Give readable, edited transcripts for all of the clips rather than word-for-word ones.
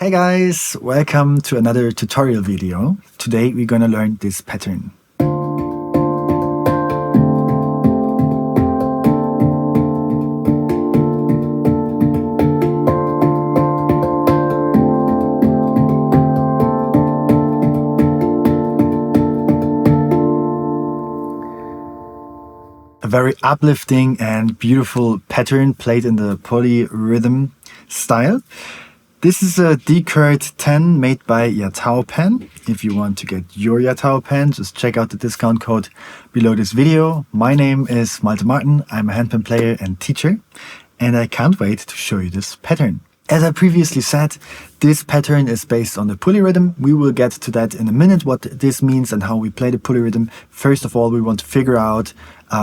Hey guys, welcome to another tutorial video. Today we're gonna learn this pattern. A very uplifting and beautiful pattern played in the polyrhythm style. This is a D Kurd 10 made by Handpan. If you want to get your Handpan, just check out the discount code below this video. My name is Malte Marten. I'm a handpan player and teacher, and I can't wait to show you this pattern. As I previously said, this pattern is based on the polyrhythm. We will get to that in a minute, what this means and how we play the polyrhythm. First of all, we want to figure out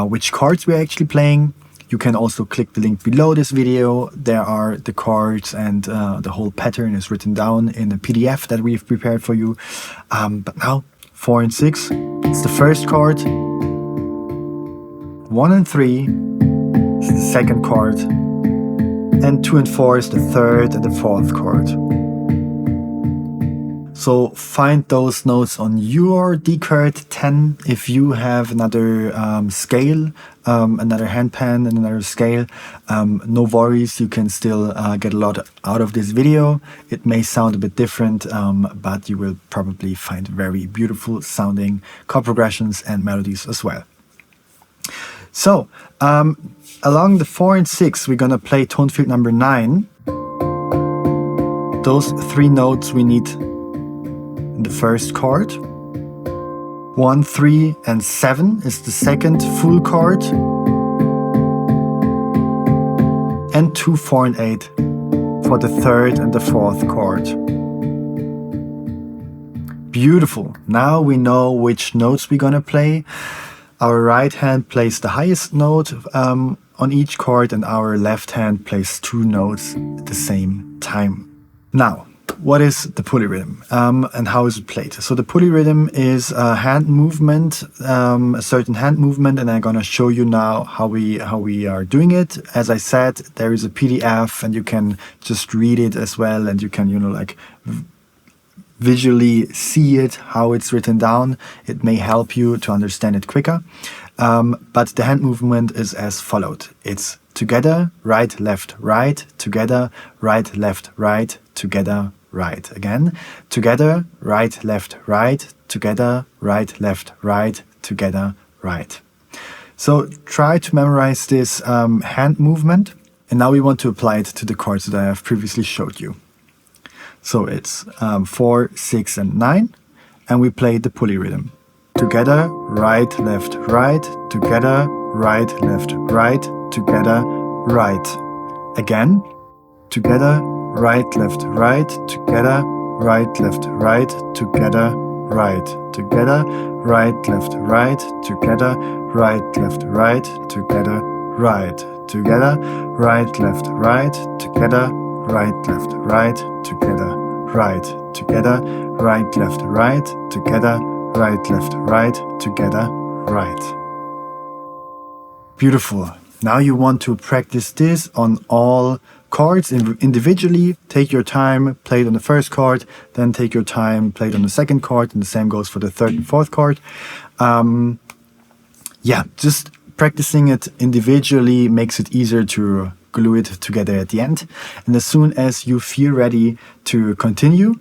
which chords we're actually playing. You can also click the link below this video. There are the chords and the whole pattern is written down in a PDF that we've prepared for you. But now, 4 and 6, it's the first chord. 1 and 3 is the second chord. And 2 and 4 is the third and the fourth chord. So find those notes on your D Kurd 10. If you have another scale, another handpan and another scale, no worries, you can still get a lot out of this video. It may sound a bit different, but you will probably find very beautiful sounding chord progressions and melodies as well. So, along the 4 and 6, we're gonna play tone field number 9. Those 3 notes we need in the first chord. 1, 3, and 7 is the second full chord. And 2, 4, and 8 for the third and the fourth chord. Beautiful. Now we know which notes we're gonna play. Our right hand plays the highest note on each chord, and our left hand plays 2 notes at the same time. Now, what is the polyrhythm and how is it played? So the polyrhythm is a hand movement, a certain hand movement, and I'm gonna show you now how we are doing it. As I said, there is a PDF, and you can just read it as well, and you can visually see it, how it's written down. It may help you to understand it quicker. But the hand movement is as followed. It's together, right, left, right, together, right, left, right, together, right. Again, together, right, left, right, together, right, left, right, together, right. So try to memorize this hand movement. And now we want to apply it to the chords that I have previously showed you. So it's 4, 6, and 9, and we play the polyrhythm. Together, right, left, right, together, right, left, right, together, right. Again, together, right, left, right, together, right, left, right, together, right. Together, right, left, right, together, right, left, right, together, right. Together, right, left, right, together, right, left, right, together, right. Together, right, left, right, together, right, left, right, together, right. Beautiful. Now you want to practice this on all chords individually. Take your time, play it on the first chord, then take your time, play it on the second chord, and the same goes for the third and fourth chord. Yeah, just practicing it individually makes it easier to glue it together at the end. And as soon as you feel ready to continue,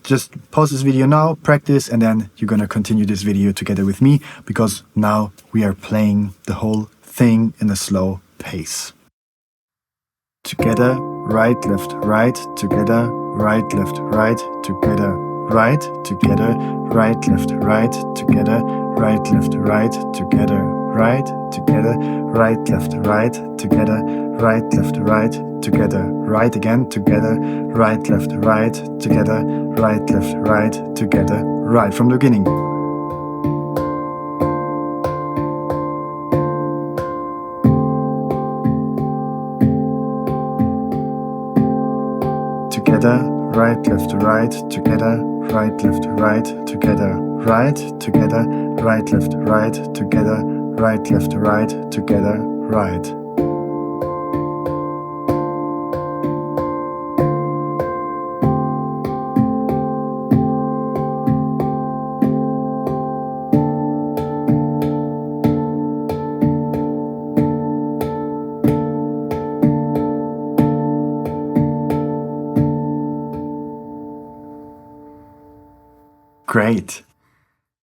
just pause this video now, practice, and then you're gonna continue this video together with me, because now we are playing the whole thing in a slow pace. Together, right, left, right, together, right, left, right, together, right, together, right, left, right, together, right, left, right, together, right, together, right, left, right, together, right, left, right, together, right again, together, right, left, right, together, right, left, right, together, right, from the beginning. Together, right, left, right, together, right, left, right, together, right, together, right, left, right, together, right, left, right, together, right. Great.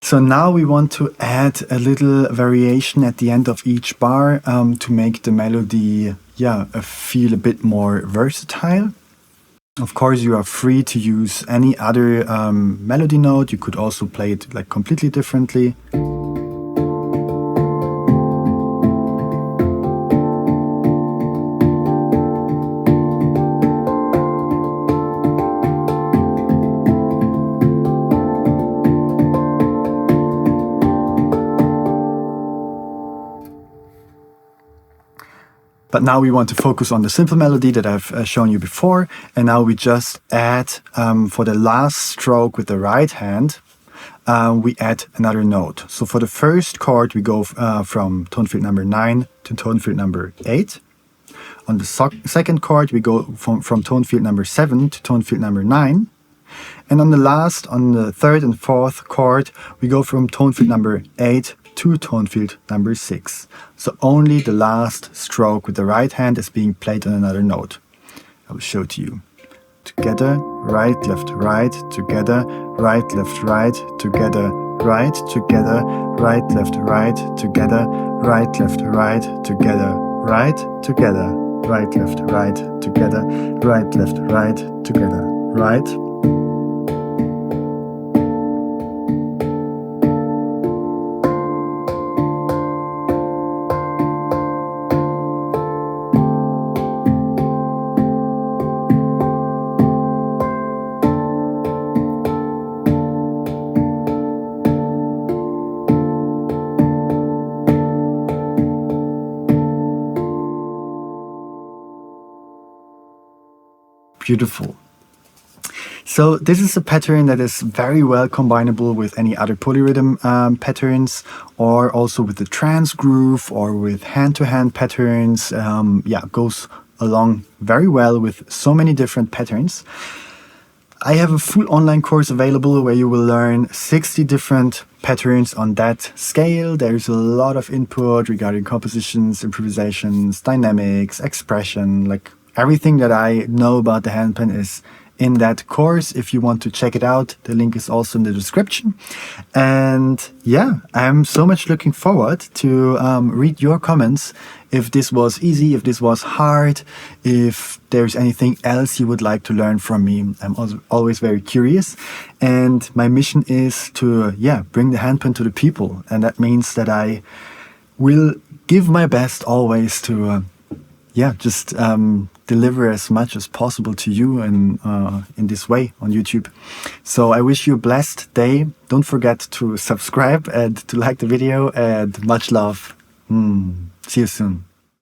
So now we want to add a little variation at the end of each bar to make the melody feel a bit more versatile. Of course, you are free to use any other melody note. You could also play it like completely differently. But now we want to focus on the simple melody that I've shown you before. And now we just add, for the last stroke with the right hand, we add another note. So for the first chord, we go from tone field number 9 to tone field number 8. On the second chord, we go from tone field number 7 to tone field number 9. And on the third and fourth chord, we go from tone field number 8 to tone field number 6. So only the last stroke with the right hand is being played on another note. I will show it to you. Together, right, left, right, together, right, left, right, together, right, together, right, left, right, together, right, left, right, together, right, together, right, left, right, together, right, left, right, together, right. Beautiful. So this is a pattern that is very well combinable with any other polyrhythm patterns, or also with the trance groove or with hand-to-hand patterns. Goes along very well with so many different patterns. I have a full online course available where you will learn 60 different patterns on that scale. There's a lot of input regarding compositions, improvisations, dynamics, expression, like everything that I know about the handpan is in that course. If you want to check it out, the link is also in the description. And yeah, I'm so much looking forward to read your comments. If this was easy, if this was hard, if there's anything else you would like to learn from me. I'm also always very curious. And my mission is to bring the handpan to the people. And that means that I will give my best always to just deliver as much as possible to you and in this way on YouTube. So I wish you a blessed day. Don't forget to subscribe and to like the video, and much love. See you soon.